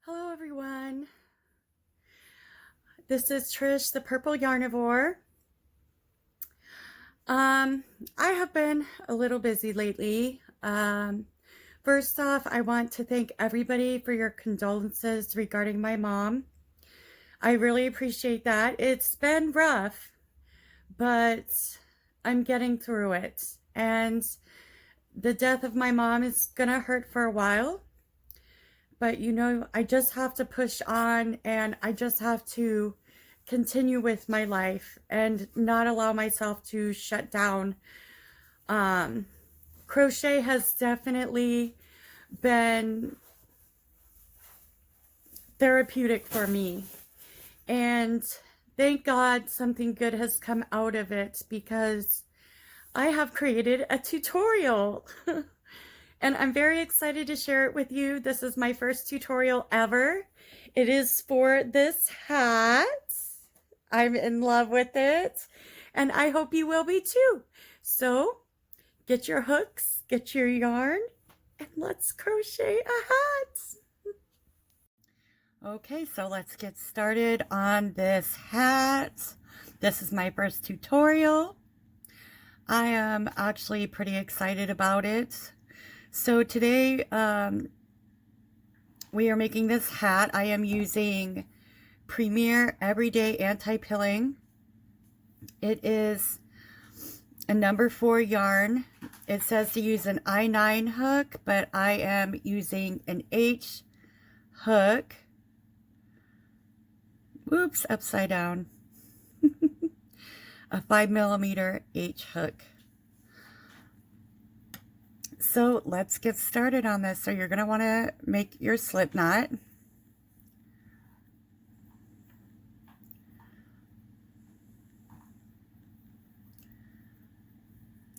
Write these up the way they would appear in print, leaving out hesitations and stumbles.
Hello everyone, this is Trish, the Purple Yarnivore. I have been a little busy lately. First off, I want to thank everybody for your condolences regarding my mom. I really appreciate that. It's been rough, but I'm getting through it. And the death of my mom is gonna hurt for a while. But you know, I just have to push on and I just have to continue with my life and not allow myself to shut down. Crochet has definitely been therapeutic for me. And thank God something good has come out of it because I have created a tutorial. And I'm very excited to share it with you. This is my first tutorial ever. It is for this hat. I'm in love with it. And I hope you will be too. So get your hooks, get your yarn, and let's crochet a hat. Okay, so let's get started on this hat. This is my first tutorial. I am actually pretty excited about it. So today we are making this hat. I am using Premier Everyday Anti-Pilling. It is a number 4 yarn. It says to use an I9 hook, but I am using an H hook. Oops, upside down. A 5mm H hook. So let's get started on this. So you're going to want to make your slip knot.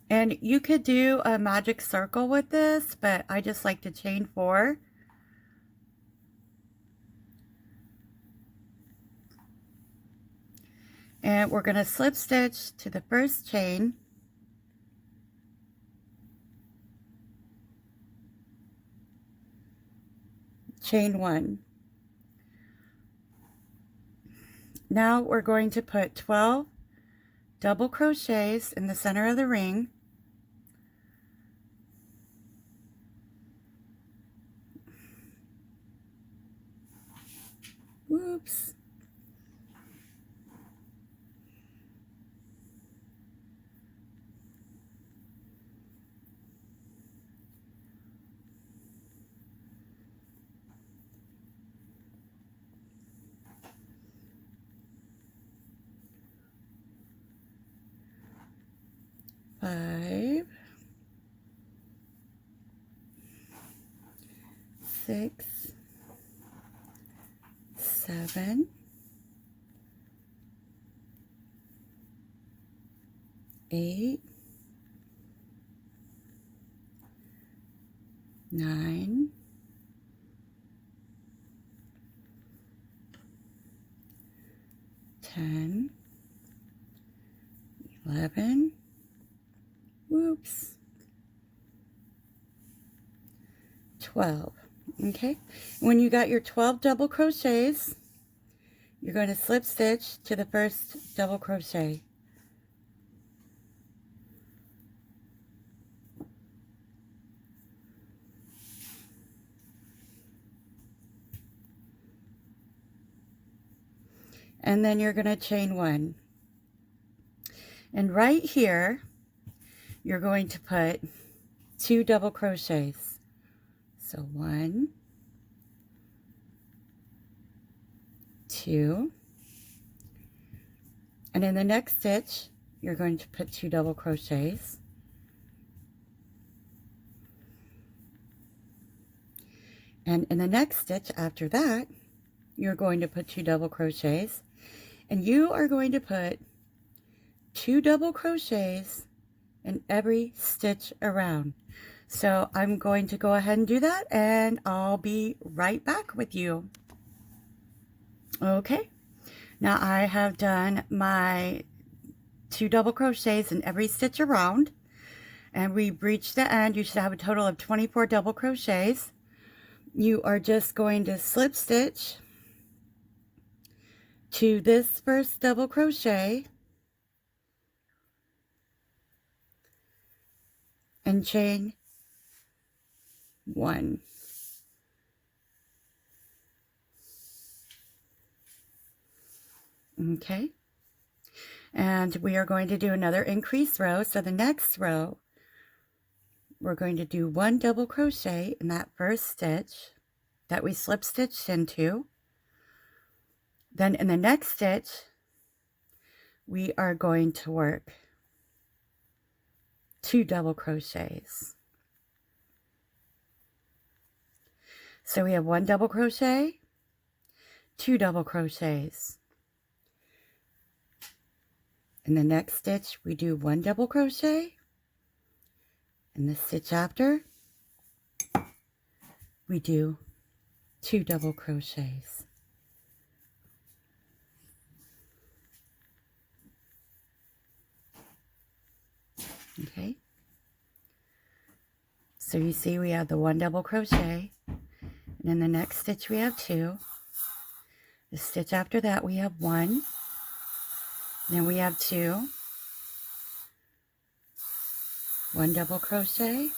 And you could do a magic circle with this, but I just like to chain 4. And we're going to slip stitch to the first chain. Chain 1. Now we're going to put 12 double crochets in the center of the ring. Whoops. Five, 6, 7, 8, 9, 10, 11, whoops, 12. Okay, when you got your 12 double crochets, you're going to slip stitch to the first double crochet. And then you're going to chain 1. And right here, you're going to put 2 double crochets. So 1, 2, and in the next stitch, you're going to put 2 double crochets. And in the next stitch after that, you're going to put 2 double crochets, and you are going to put 2 double crochets in every stitch around. So I'm going to go ahead and do that, and I'll be right back with you. Okay, now I have done my 2 double crochets in every stitch around, and we've reached the end. You should have a total of 24 double crochets. you are just going to slip stitch to this first double crochet and chain 1. Okay, and we are going to do another increase row. So the next row, we're going to do 1 double crochet in that first stitch that we slip stitched into. Then in the next stitch, we are going to work 2 double crochets. So we have 1 double crochet, 2 double crochets. In the next stitch, we do 1 double crochet. In the stitch after, we do 2 double crochets. Okay, so you see we have the 1 double crochet, and in the next stitch we have 2. The stitch after that we have 1, then we have 2, 1 double crochet,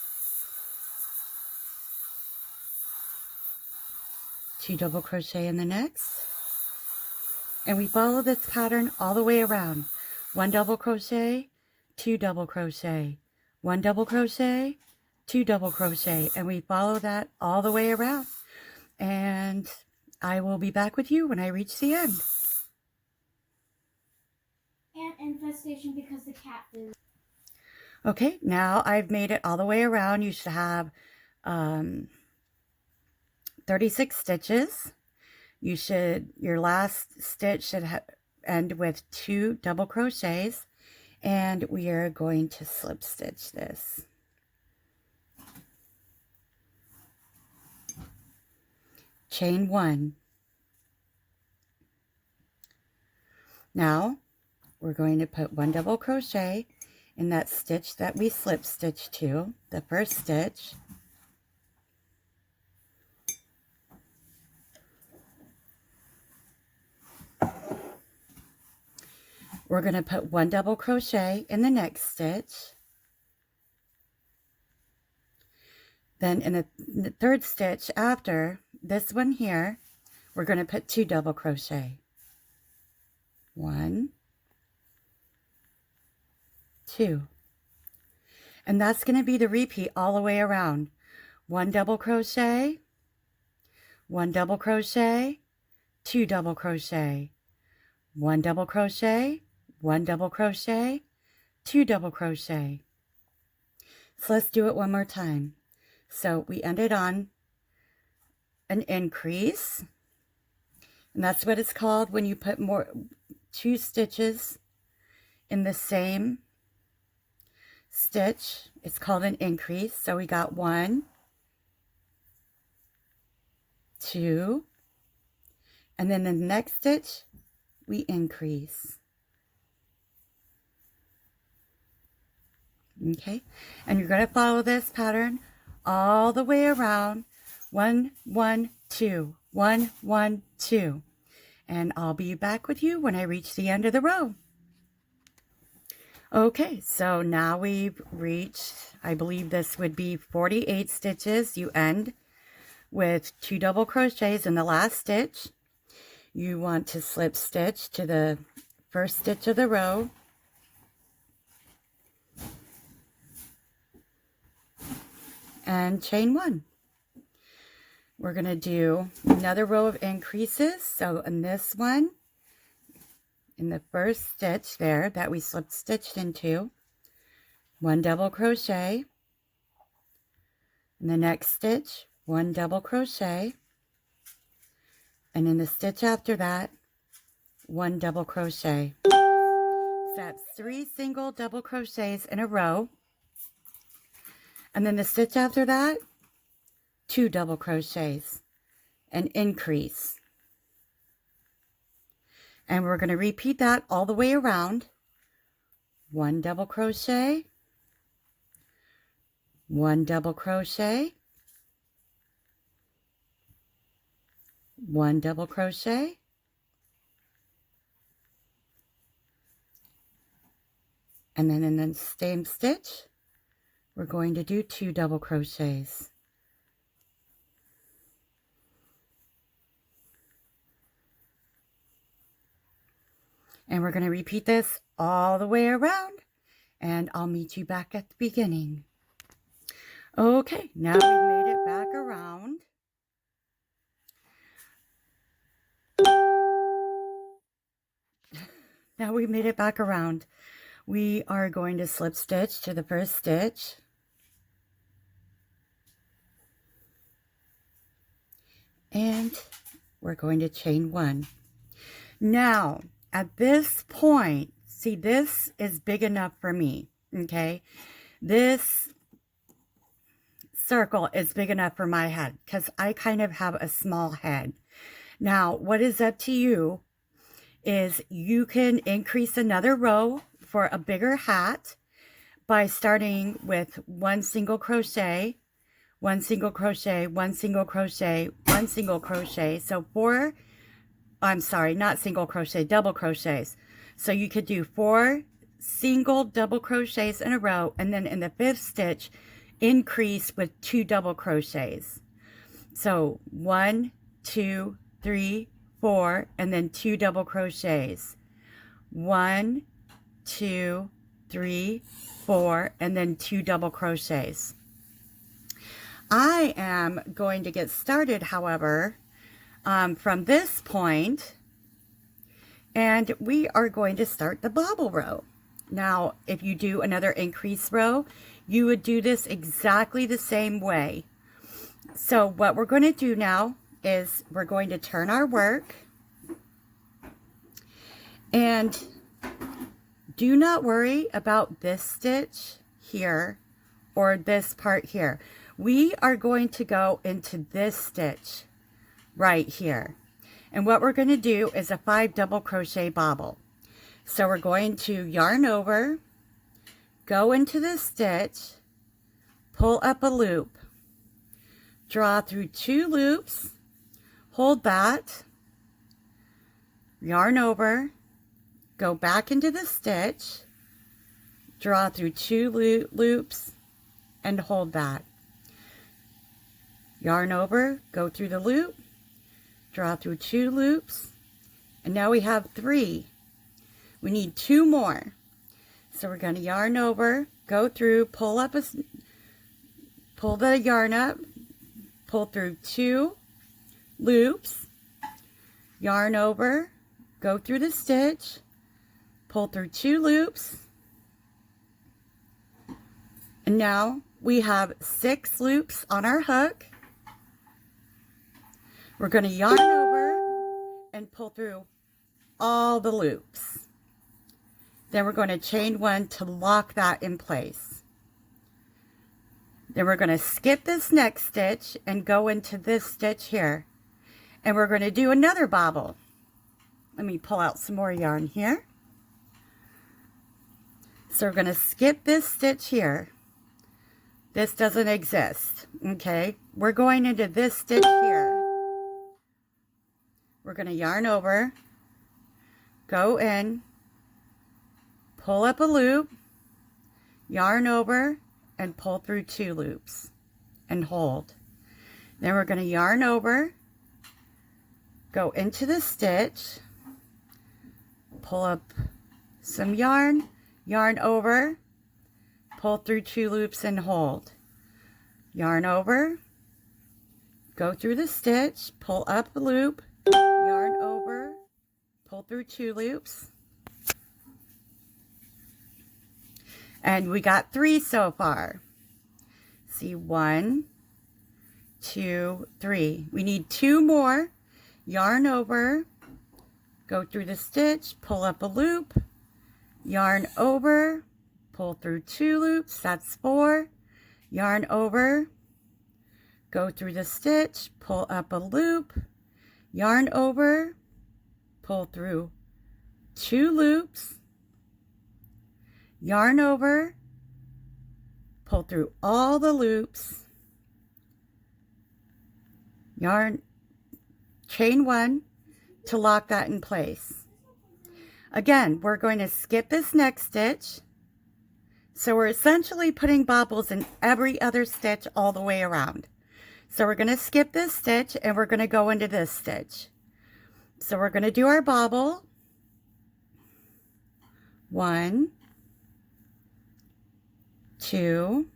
2 double crochet in the next, and we follow this pattern all the way around. 1 double crochet, 2 double crochet, 1 double crochet, 2 double crochet, and we follow that all the way around. And I will be back with you when I reach the end. And infestation because the cat food. Okay, now I've made it all the way around. You should have 36 stitches. Your last stitch should end with 2 double crochets, and we are going to slip stitch this. Chain 1. Now we're going to put 1 double crochet in that stitch that we slip stitched to, the first stitch. We're going to put 1 double crochet in the next stitch. Then in the third stitch after this one here, we're going to put 2 double crochet. 1, 2. And that's going to be the repeat all the way around. 1 double crochet, 1 double crochet, 2 double crochet, 1 double crochet, 1 double crochet, 2 double crochet. So let's do it one more time. So we ended on an increase, and that's what it's called when you put 2 stitches in the same stitch. It's called an increase. So we got 1, 2, and then in the next stitch we increase. Okay, and you're going to follow this pattern all the way around. 1, 1, 2, 1, 1, 2, and I'll be back with you when I reach the end of the row. Okay, so now we've reached, I believe this would be 48 stitches. You end with 2 double crochets in the last stitch. You want to slip stitch to the first stitch of the row, and chain 1. We're going to do another row of increases. So in this one, in the first stitch there that we slip stitched into, 1 double crochet. In the next stitch, 1 double crochet, and in the stitch after that, 1 double crochet. So that's 3 single double crochets in a row, and then the stitch after that, 2 double crochets, an increase. And we're going to repeat that all the way around. 1 double crochet, 1 double crochet, 1 double crochet, and then in the same stitch we're going to do 2 double crochets. And we're going to repeat this all the way around, and I'll meet you back at the beginning. Okay, now we've made it back around. Now we've made it back around. We are going to slip stitch to the first stitch. And we're going to chain 1. Now, at this point, see, this is big enough for me, okay? This circle is big enough for my head because I kind of have a small head. Now, what is up to you is you can increase another row for a bigger hat by starting with 1 single crochet, 1 single crochet, 1 single crochet, 1 single crochet. So not single crochet, double crochets. So you could do 4 single double crochets in a row, and then in the 5th stitch, increase with 2 double crochets. So 1, 2, 3, 4, and then 2 double crochets. 1, 2, 3, 4, and then 2 double crochets. I am going to get started, however, from this point, and we are going to start the bobble row. Now, if you do another increase row, you would do this exactly the same way. So what we're going to do now is we're going to turn our work, and do not worry about this stitch here or this part here. We are going to go into this stitch right here. And what we're going to do is a 5 double crochet bobble. So we're going to yarn over, go into this stitch, pull up a loop, draw through 2 loops, hold that, yarn over, go back into the stitch, draw through 2 loops, and hold that. Yarn over, go through the loop, draw through 2 loops, and now we have 3. We need 2 more. So we're going to yarn over, go through, pull the yarn up, pull through 2 loops, yarn over, go through the stitch, pull through 2 loops, and now we have 6 loops on our hook. We're going to yarn over and pull through all the loops. Then we're going to chain 1 to lock that in place. Then we're going to skip this next stitch and go into this stitch here. And we're going to do another bobble. Let me pull out some more yarn here. So we're going to skip this stitch here. This doesn't exist, okay? We're going into this stitch here. We're going to yarn over, go in, pull up a loop, yarn over, and pull through 2 loops, and hold. Then we're going to yarn over, go into the stitch, pull up some yarn, yarn over, pull through 2 loops, and hold. Yarn over, go through the stitch, pull up a loop, yarn over, pull through 2 loops, and we got 3 so far. See, 1, 2, 3. We need 2 more. Yarn over, go through the stitch, pull up a loop, yarn over, pull through 2 loops, that's 4. Yarn over, go through the stitch, pull up a loop, yarn over, pull through 2 loops, yarn over, pull through all the loops, yarn, chain 1 to lock that in place. Again, we're going to skip this next stitch. So we're essentially putting bobbles in every other stitch all the way around. So we're going to skip this stitch and we're going to go into this stitch. So we're going to do our bobble. 1, 2,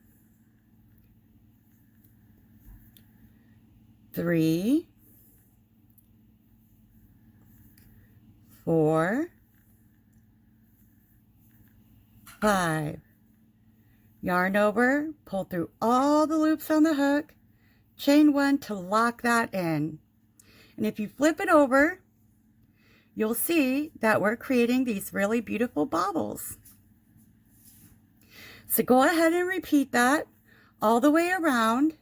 3, 4, 5. Yarn over, pull through all the loops on the hook, chain 1 to lock that in. And if you flip it over, you'll see that we're creating these really beautiful bobbles. So go ahead and repeat that all the way around.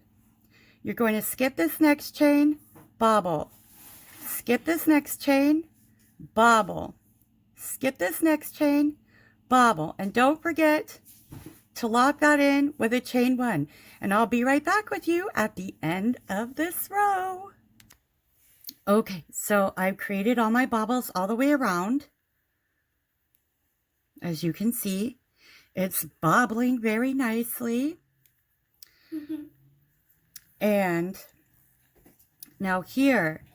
You're going to skip this next chain, bobble. Skip this next chain, bobble. Skip this next chain, bobble. And don't forget to lock that in with a chain 1. And I'll be right back with you at the end of this row. Okay, so I've created all my bobbles all the way around. As you can see, it's bobbling very nicely. And now here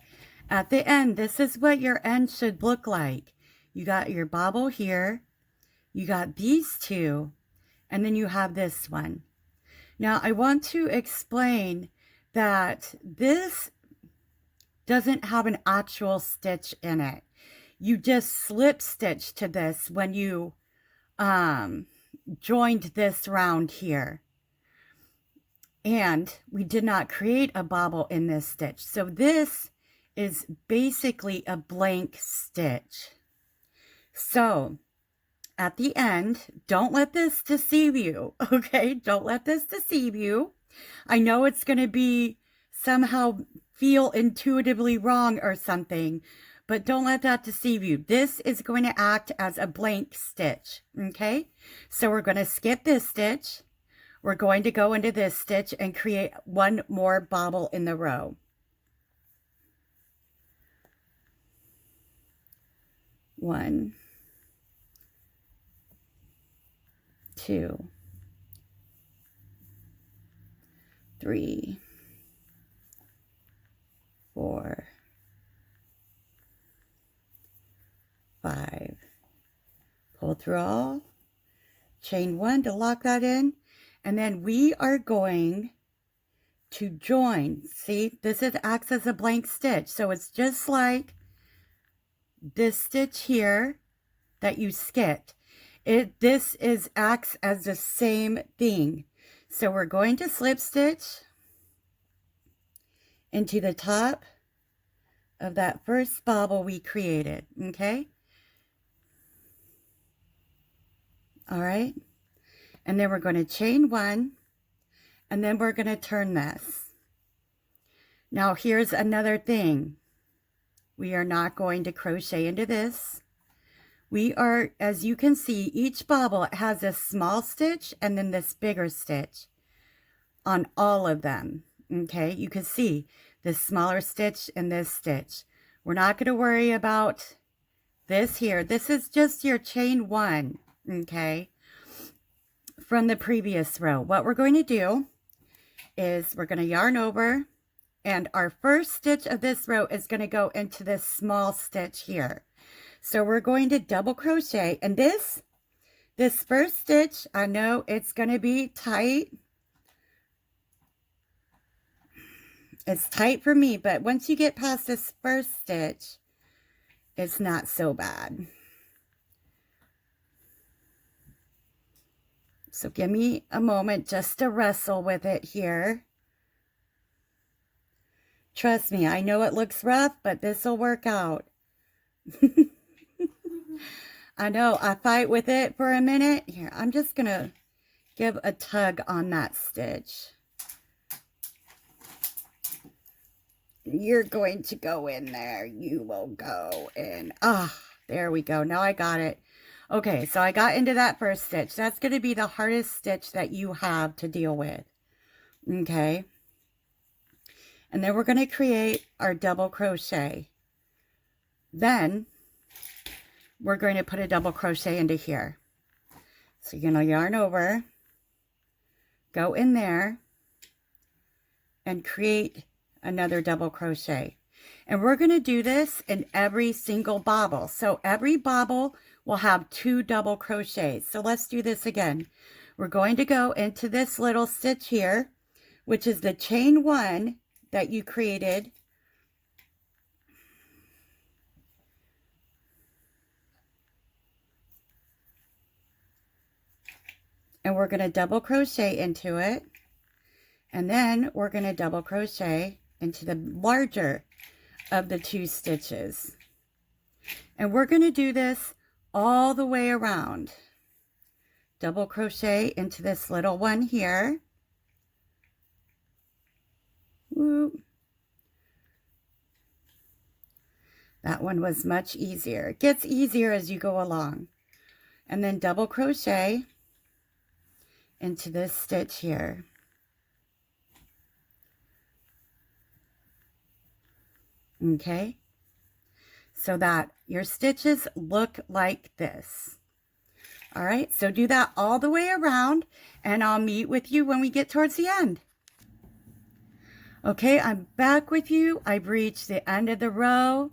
at the end, this is what your end should look like. You got your bobble here, you got these two, and then you have this one. Now I want to explain that this doesn't have an actual stitch in it. You just slip stitch to this when you joined this round here. And we did not create a bobble in this stitch. So this is basically a blank stitch. So at the end, don't let this deceive you, okay? Don't let this deceive you. I know it's going to be somehow feel intuitively wrong or something, but don't let that deceive you. This is going to act as a blank stitch, okay? So we're going to skip this stitch. We're going to go into this stitch and create one more bobble in the row. 1, 2, 3, 4, 5. Pull through all, chain 1 to lock that in, and then we are going to join. See, this acts as a blank stitch, so it's just like this stitch here that you skipped. This acts as the same thing. So we're going to slip stitch into the top of that first bobble we created, okay? All right, and then we're going to chain 1, and then we're going to turn this. Now here's another thing. We are not going to crochet into this. We are, as you can see, each bobble has a small stitch and then this bigger stitch on all of them, okay? You can see this smaller stitch and this stitch. We're not going to worry about this here. This is just your chain 1, okay, from the previous row. What we're going to do is we're going to yarn over, and our first stitch of this row is going to go into this small stitch here. So we're going to double crochet, and this first stitch, I know it's going to be tight. It's tight for me, but once you get past this first stitch, it's not so bad. So give me a moment just to wrestle with it here. Trust me, I know it looks rough, but this will work out. I know, I fight with it for a minute. Here, I'm just going to give a tug on that stitch. You're going to go in there. You will go in. Ah, there we go. Now I got it. Okay, so I got into that first stitch. That's going to be the hardest stitch that you have to deal with. Okay. And then we're going to create our double crochet. Then we're going to put a double crochet into here. So you're going to yarn over, go in there, and create another double crochet. And we're going to do this in every single bobble. So every bobble will have 2 double crochets. So let's do this again. We're going to go into this little stitch here, which is the chain 1 that you created. And we're going to double crochet into it. And then we're going to double crochet into the larger of the 2 stitches. And we're going to do this all the way around. Double crochet into this little one here. Whoop. That one was much easier. It gets easier as you go along. And then double crochet into this stitch here. Okay, so that your stitches look like this. All right, so do that all the way around, and I'll meet with you when we get towards the end. Okay, I'm back with you. I've reached the end of the row.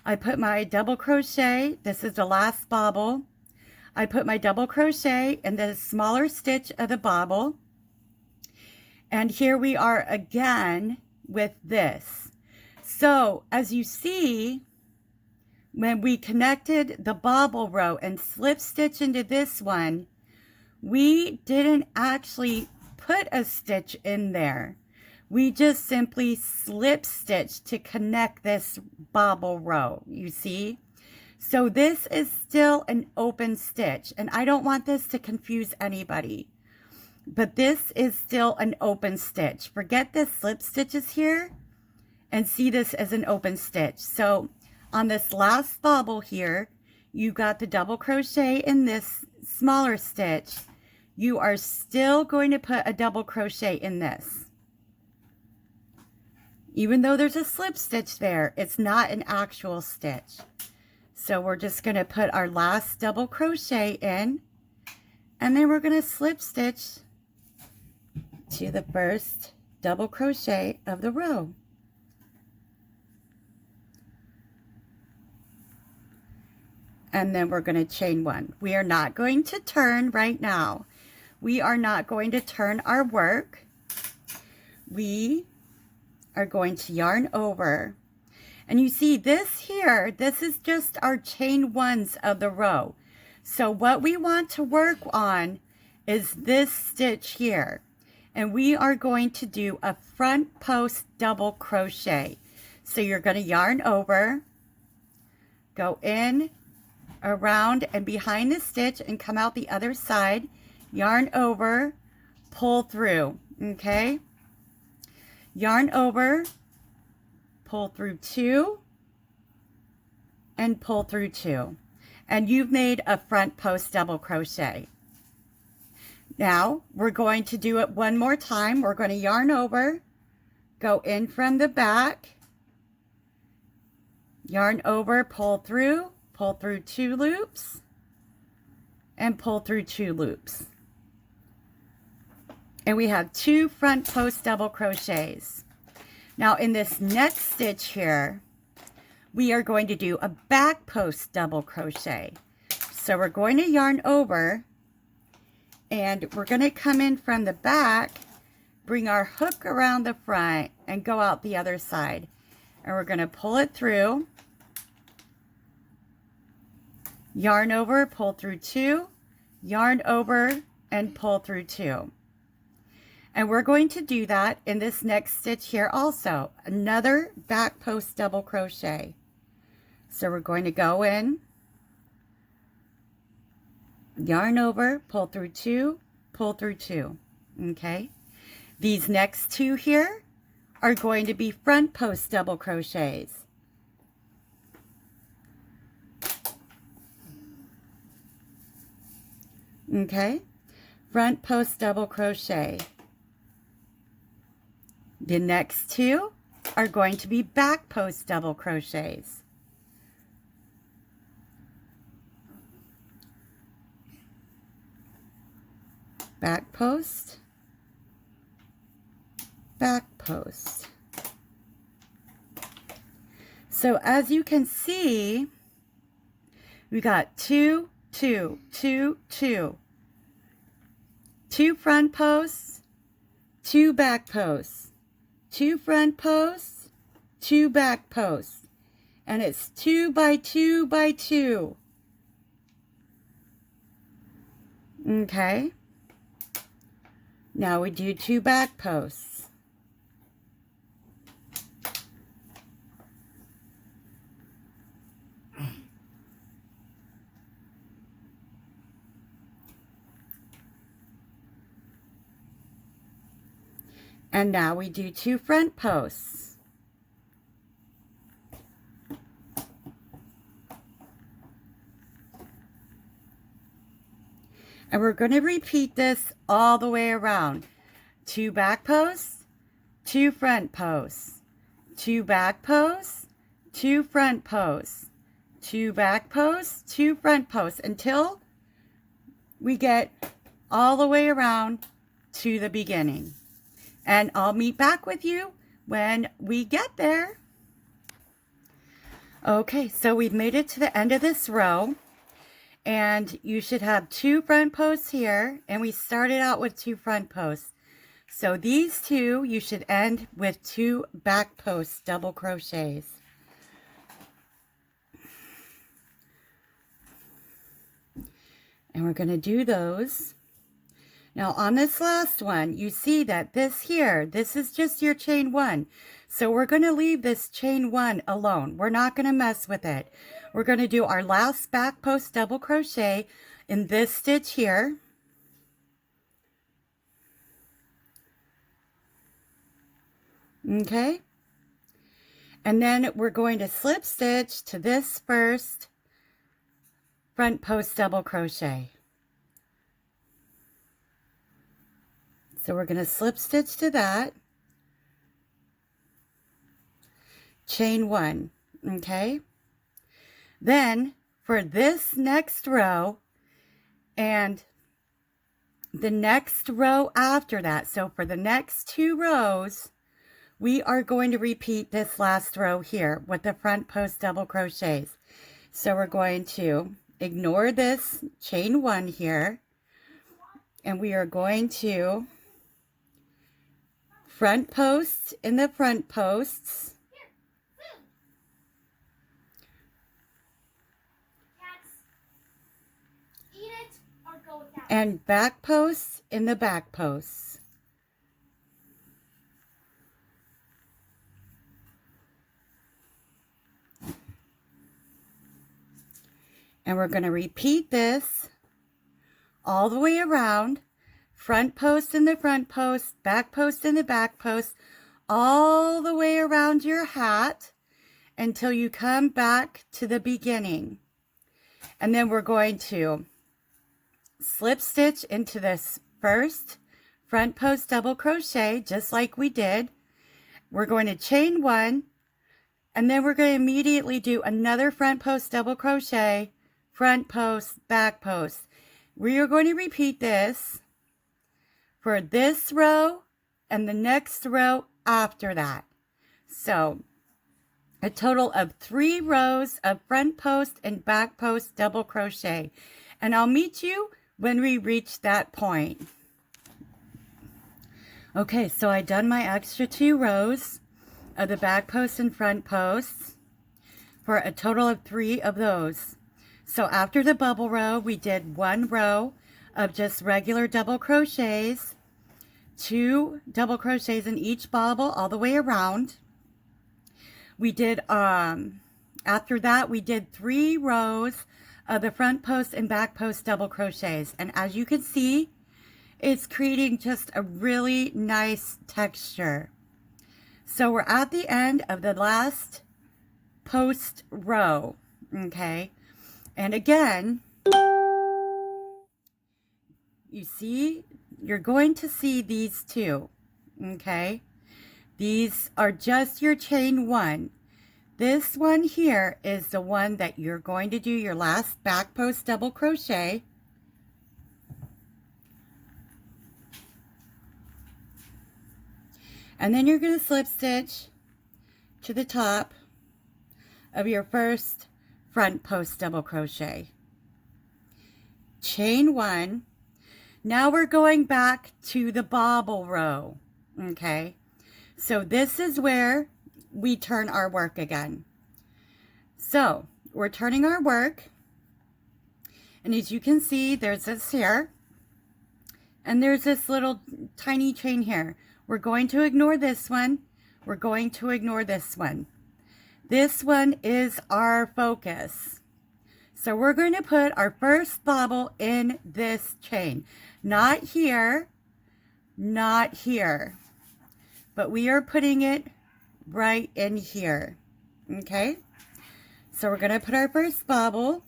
I put my double crochet. This is the last bobble. I put my double crochet in the smaller stitch of the bobble. And here we are again with this. So as you see, when we connected the bobble row and slip stitch into this one, we didn't actually put a stitch in there. We just simply slip stitch to connect this bobble row, you see? So this is still an open stitch, and I don't want this to confuse anybody, but this is still an open stitch. Forget the slip stitches here and see this as an open stitch. So on this last bobble here, you got the double crochet in this smaller stitch. You are still going to put a double crochet in this. Even though there's a slip stitch there, it's not an actual stitch. So we're just going to put our last double crochet in, and then we're going to slip stitch to the first double crochet of the row. And then we're going to chain 1. We are not going to turn right now. We are not going to turn our work. We are going to yarn over. And you see this here, this is just our chain 1s of the row. So what we want to work on is this stitch here. And we are going to do a front post double crochet. So you're going to yarn over, go in, around and behind the stitch and come out the other side, yarn over, pull through, okay? Yarn over, pull through 2, and pull through 2. And you've made a front post double crochet. Now we're going to do it one more time. We're going to yarn over, go in from the back, yarn over, pull through 2 loops, and pull through 2 loops. And we have 2 front post double crochets. Now in this next stitch here, we are going to do a back post double crochet. So we're going to yarn over, and we're going to come in from the back, bring our hook around the front, and go out the other side. And we're going to pull it through, yarn over, pull through 2, yarn over, and pull through 2. And we're going to do that in this next stitch here also, another back post double crochet. So we're going to go in, yarn over, pull through 2, pull through 2, okay? These next 2 here are going to be front post double crochets. Okay, front post double crochet. The next 2 are going to be back post double crochets. Back post, back post. So as you can see, we got 2, 2, 2, 2. 2 front posts, 2 back posts, 2 front posts, 2 back posts, and it's 2 by 2 by 2. Okay. Now we do 2 back posts. And now we do 2 front posts. And we're going to repeat this all the way around. 2 back posts, 2 front posts, 2 back posts, 2 front posts, 2 back posts, 2 front posts, until we get all the way around to the beginning. And I'll meet back with you when we get there. Okay, so we've made it to the end of this row. And you should have 2 front posts here. And we started out with 2 front posts. So these 2, you should end with 2 back post double crochets. And we're going to do those. Now on this last one, you see that this here, this is just your chain 1. So we're going to leave this chain 1 alone. We're not going to mess with it. We're going to do our last back post double crochet in this stitch here. Okay. And then we're going to slip stitch to this first front post double crochet. So we're going to slip stitch to that, chain 1, okay? Then for this next row and the next row after that, so for the next 2 rows, we are going to repeat this last row here with the front post double crochets. So we're going to ignore this chain 1 here, and we are going to front post in the front posts, and back posts in the back posts. And we're going to repeat this all the way around. Front post in the front post, back post in the back post, all the way around your hat until you come back to the beginning. And then we're going to slip stitch into this first front post double crochet, just like we did. We're going to chain 1, and then we're going to immediately do another front post double crochet, front post, back post. We are going to repeat this for this row and the next row after that. So a total of 3 rows of front post and back post double crochet. And I'll meet you when we reach that point. Okay, so I done my extra 2 rows of the back post and front posts for a total of 3 of those. So after the bubble row, we did 1 row of just regular double crochets, 2 double crochets in each bubble all the way around. We did, after that, we did 3 rows of the front post and back post double crochets. And as you can see, it's creating just a really nice texture. So we're at the end of the last post row, okay? And again, you see, you're going to see these 2, okay? These are just your chain 1. This one here is the one that you're going to do your last back post double crochet. And then you're going to slip stitch to the top of your first front post double crochet. Chain 1. Now we're going back to the bobble row. Okay, so this is where we turn our work again. So we're turning our work, and as you can see, there's this here, and there's this little tiny chain here. We're going to ignore this one. We're going to ignore this one. This one is our focus. So we're going to put our first bobble in this chain. Not here, not here, but we are putting it right in here. Okay, so we're going to put our first bobble.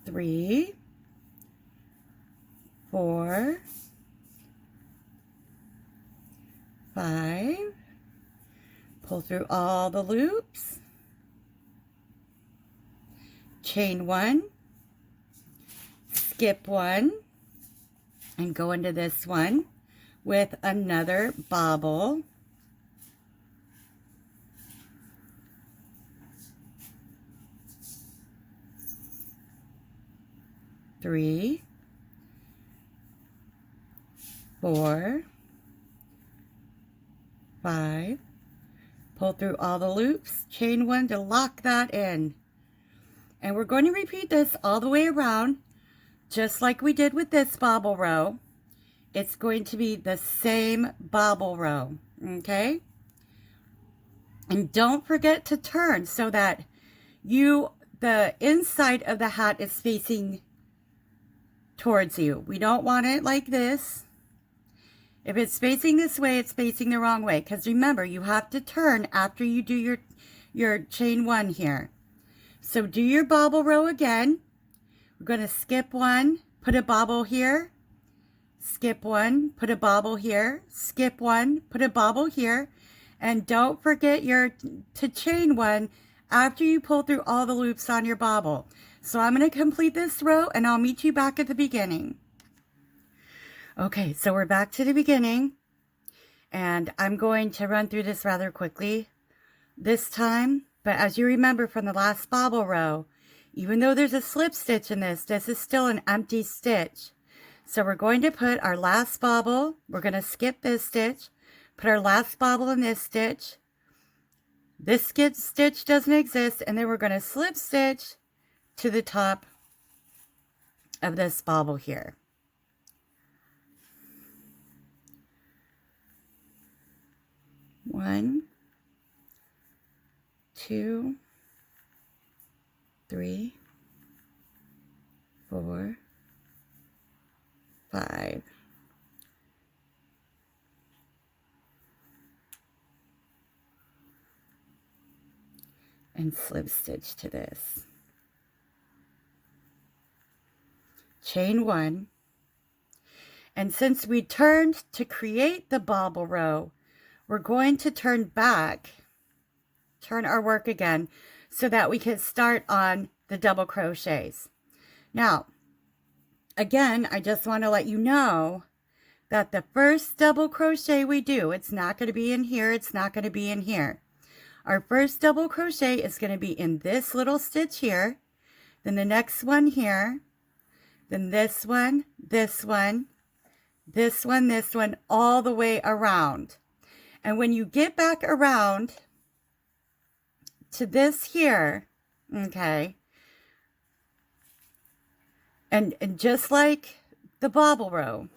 Three, 4, 5, pull through all the loops, chain 1, skip 1, and go into this one with another bobble. Three, 4, 5, pull through all the loops, chain 1 to lock that in. And we're going to repeat this all the way around, just like we did with this bobble row. It's going to be the same bobble row, okay? And don't forget to turn so that the inside of the hat is facing towards you. We don't want it like this. If it's facing this way, it's facing the wrong way. Because remember, you have to turn after you do your chain 1 here. So do your bobble row again. We're going to skip 1, put a bobble here, skip 1, put a bobble here, skip 1, put a bobble here, and don't forget to chain 1 after you pull through all the loops on your bobble. So I'm going to complete this row and I'll meet you back at the beginning. Okay, so we're back to the beginning, and I'm going to run through this rather quickly this time. But as you remember from the last bobble row, even though there's a slip stitch in this is still an empty stitch. So we're going to put our last bobble, we're going to skip this stitch, put our last bobble in this stitch. This skip stitch doesn't exist, and then we're going to slip stitch to the top of this bobble here. One, 2, 3, 4, 5. And slip stitch to this. Chain 1. And since we turned to create the bobble row, we're going to turn back, turn our work again, so that we can start on the double crochets. Now, again, I just want to let you know that the first double crochet we do, it's not going to be in here, it's not going to be in here. Our first double crochet is going to be in this little stitch here, then the next one here, then this one, this one, this one, this one, all the way around. And when you get back around to this here, okay, and just like the bobble row,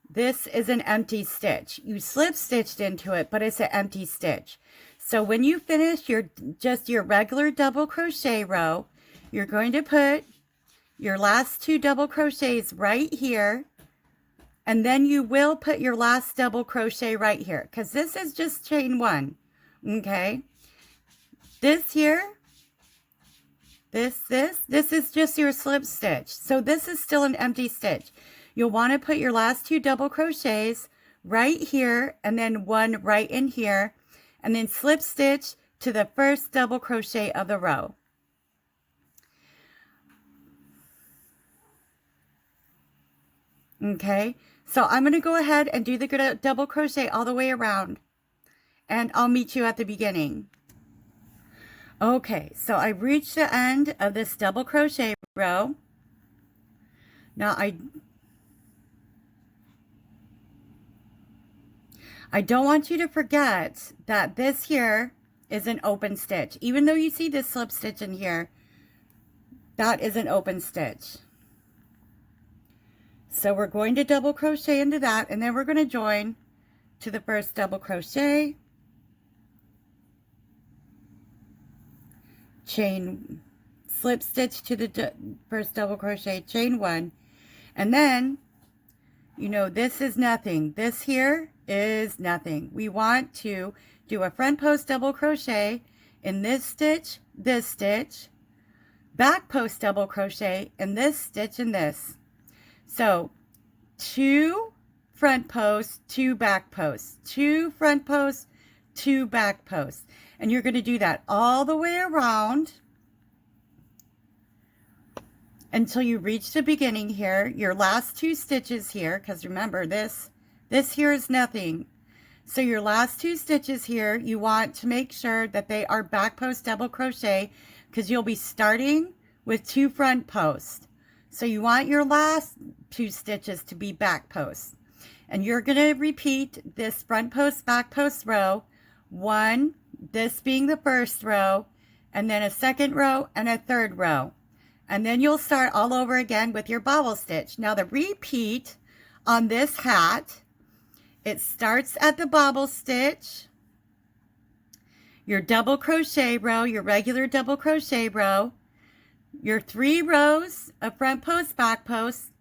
this is an empty stitch. You slip stitched into it, but it's an empty stitch. So when you finish your regular double crochet row, you're going to put your last 2 double crochets right here, and then you will put your last double crochet right here, because this is just chain 1, okay? This here This is just your slip stitch. So this is still an empty stitch. You'll want to put your last 2 double crochets right here and then one right in here, and then slip stitch to the first double crochet of the row. Okay, so I'm going to go ahead and do the double crochet all the way around, and I'll meet you at the beginning. Okay, so I reached the end of this double crochet row. Now I don't want you to forget that this here is an open stitch. Even though you see this slip stitch in here, that is an open stitch. So we're going to double crochet into that, and then we're going to join to the first double crochet, chain, slip stitch to the first double crochet, chain 1, and then, you know, this is nothing. This here is nothing. We want to do a front post double crochet in this stitch, back post double crochet in this stitch and this. So 2 front posts, 2 back posts, 2 front posts, 2 back posts. And you're going to do that all the way around until you reach the beginning here, your last 2 stitches here, because remember this here is nothing. So your last 2 stitches here, you want to make sure that they are back post double crochet, because you'll be starting with 2 front posts. So you want your last 2 stitches to be back posts. And you're going to repeat this front post, back post row, 1, this being the first row, and then a second row and a third row. And then you'll start all over again with your bobble stitch. Now the repeat on this hat, it starts at the bobble stitch, your double crochet row, your regular double crochet row, your 3 rows of front post, back post,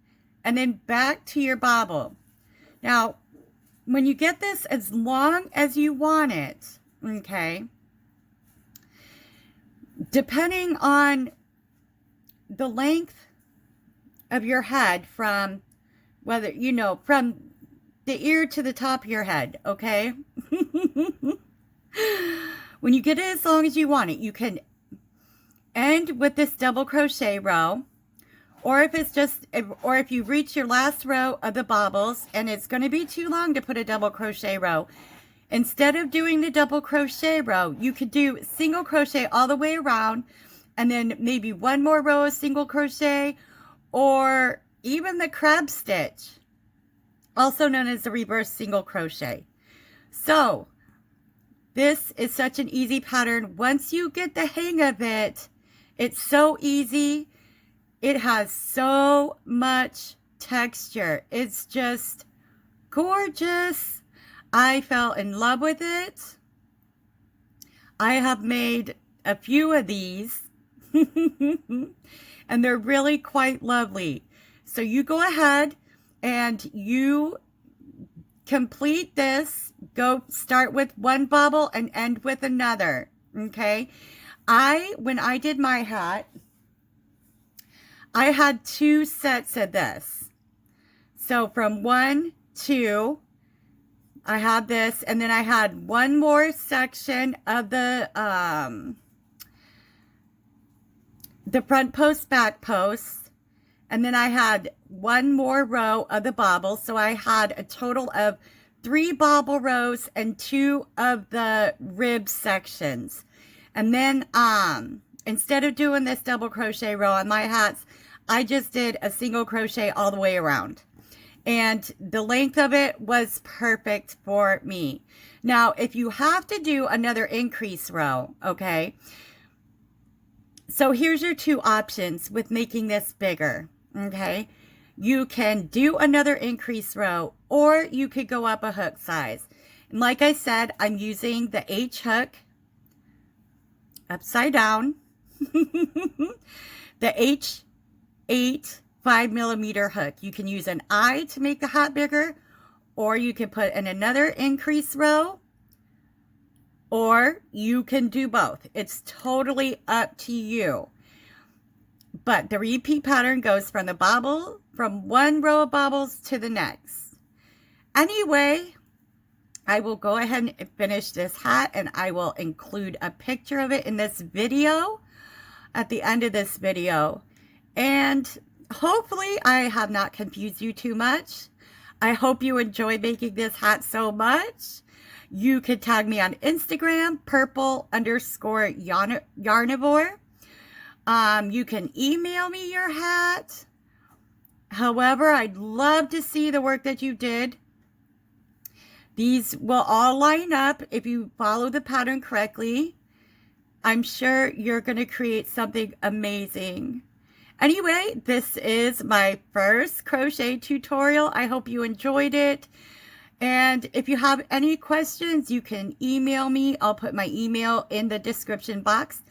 and then back to your bobble. Now, when you get this as long as you want it, okay, depending on the length of your head from whether, you know, from the ear to the top of your head, okay? When you get it as long as you want it, you can end with this double crochet row, or if you reach your last row of the bobbles and it's going to be too long to put a double crochet row, instead of doing the double crochet row, you could do single crochet all the way around, and then maybe 1 more row of single crochet, or even the crab stitch, also known as the reverse single crochet. So this is such an easy pattern. Once you get the hang of it, it's so easy. It has so much texture. It's just gorgeous. I fell in love with it. I have made a few of these and they're really quite lovely. So you go ahead and you complete this. Go start with 1 bobble and end with another. Okay. When I did my hat, I had 2 sets of this. So from 1, 2, I had this, and then I had 1 more section of the front post, back post, and then I had 1 more row of the bobble. So I had a total of 3 bobble rows and 2 of the rib sections. And then instead of doing this double crochet row on my hats, I just did a single crochet all the way around. And the length of it was perfect for me. Now, if you have to do another increase row, okay, so here's your 2 options with making this bigger, okay? You can do another increase row, or you could go up a hook size. And like I said, I'm using the H hook upside down, the H8 5mm hook. You can use an I to make the hat bigger, or you can put in another increase row, or you can do both. It's totally up to you. But the repeat pattern goes from the bobble, from one row of bobbles to the next. Anyway, I will go ahead and finish this hat, and I will include a picture of it in this video at the end of this video. And hopefully I have not confused you too much. I hope you enjoy making this hat so much. You can tag me on Instagram, purple_yarnivore. You can email me your hat. However, I'd love to see the work that you did. These will all line up if you follow the pattern correctly. I'm sure you're going to create something amazing. Anyway, this is my first crochet tutorial. I hope you enjoyed it. And if you have any questions, you can email me. I'll put my email in the description box.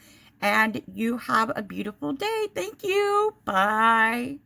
And you have a beautiful day. Thank you. Bye.